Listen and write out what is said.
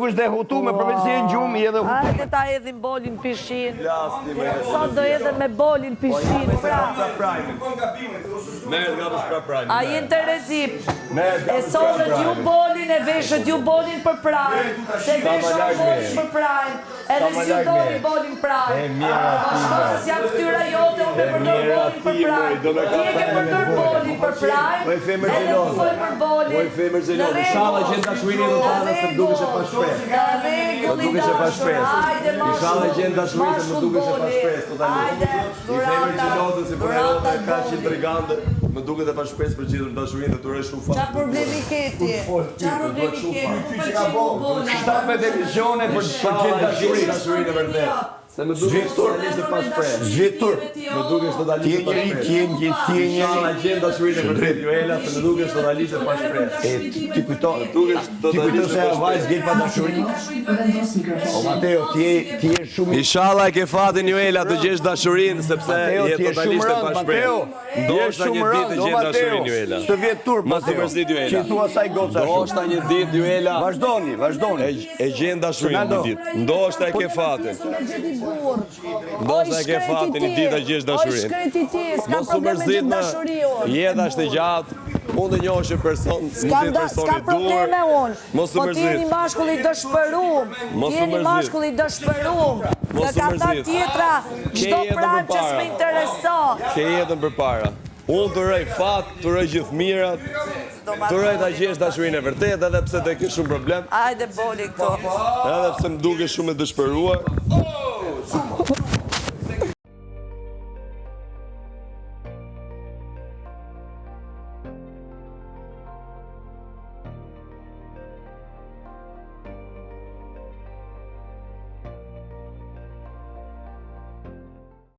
dukesh dhe hutume përveç se në gjumë i edhe hutume. Hajde ta edhim bolin pishin. Sot do edhe me bolin pishin. A jenë të rezip. E sotët ju bolin e veshët ju bolin për prajnë. Se veshët bolin për prajnë. Edhe si ju doli bolin prajnë. Shkosë si janë këtyra jote, unë me përdor bolin për prajnë. Ti e ke përdor bolin për prajnë. Edhe përdoj për bolin. Inshallah gjend dashurinë do të thonë se dukesh e pa shpresë. Do dukesh e pa shpresë. Inshallah gjend dashurinë se dukesh e pa shpresë totalisht. I femër xhelozë si për edhe kaq intrigante, më duket e pa shpresë për gjithë dashurinë të turë shumë fat. Çfarë problemi ke ti? Çfarë problemi ke? Shtat me televizionet për gjithë dashurinë e vërtetë. Se më duket totalisht e pa shpresë. Zhvetur. Më duket totalisht e pa shpresë. Ti je Inshallah gjend dashurinë e vërtetë Joela, se më duket totalisht e pa shpresë. Ti kujton se vajzë gjen pa dashuri. O Mateo, ti je shumë. Inshallah e ke fatin Joela të gjesh dashurinë sepse je totalisht e pa shpresë. Ndoshta një ditë të gjesh dashurinë Joela. Të vjet turp. Mos e mërzit Joela. Që thua saj goca. Ndoshta një ditë Joela. Vazhdoni. E gjen dashurinë një ditë. Ndoshta e ke fatin. Ndoshta e ke fatin një ditë të gjesh dashurinë. Mos u mërzit më. Jeta është e gjatë. Unë të njohësh e person, mund të jetë personi dur. Mos u Po ti mërzit. jeni mashkull i dëshpërum. Ti jeni mashkull i dëshpërum. Nga kata tjetra, çdo prajm që s'më intereson. Ke jetën përpara. Unë të rrej fat, të rrej gjithë mirat, të rrej ta gjesh dashurinë e vërtetë edhe pse të ke shumë problem. Hajde boli këto. Edhe pse më duke shumë e dëshpëruar.